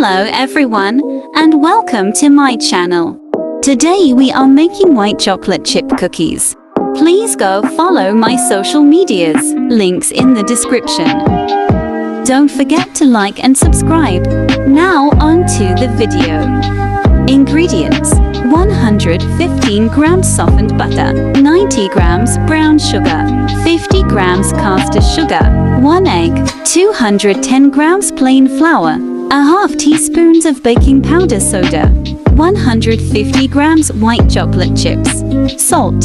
Hello everyone, and welcome to my channel. Today we are making white chocolate chip cookies. Please go follow my social medias, links in the description. Don't forget to like and subscribe. Now on to the video. Ingredients: 115 grams softened butter, 90 grams brown sugar, 50 grams caster sugar, 1 egg, 210 grams plain flour, a half teaspoons of baking powder soda, 150 grams white chocolate chips, salt.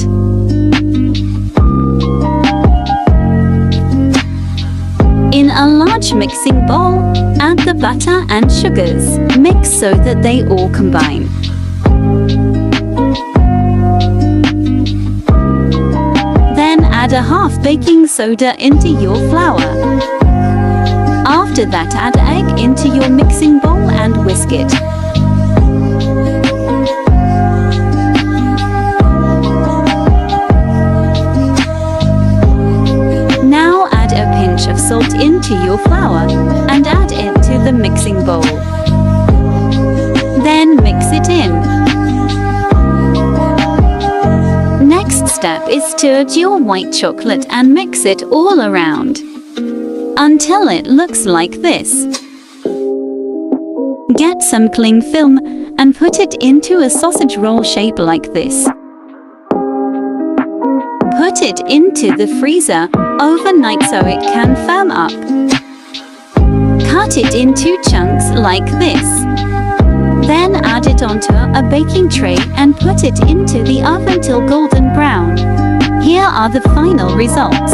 In a large mixing bowl, add the butter and sugars. Mix so that they all combine. Then add a half baking soda into your flour. After that, add egg into your mixing bowl and whisk it. Now add a pinch of salt into your flour and add it to the mixing bowl. Then mix it in. Next step is to add your white chocolate and mix it all around until it looks like this. Get some cling film and put it into a sausage roll shape like this. Put it into the freezer overnight so it can firm up. Cut it into chunks like this. Then add it onto a baking tray and put it into the oven till golden brown. Here are the final results.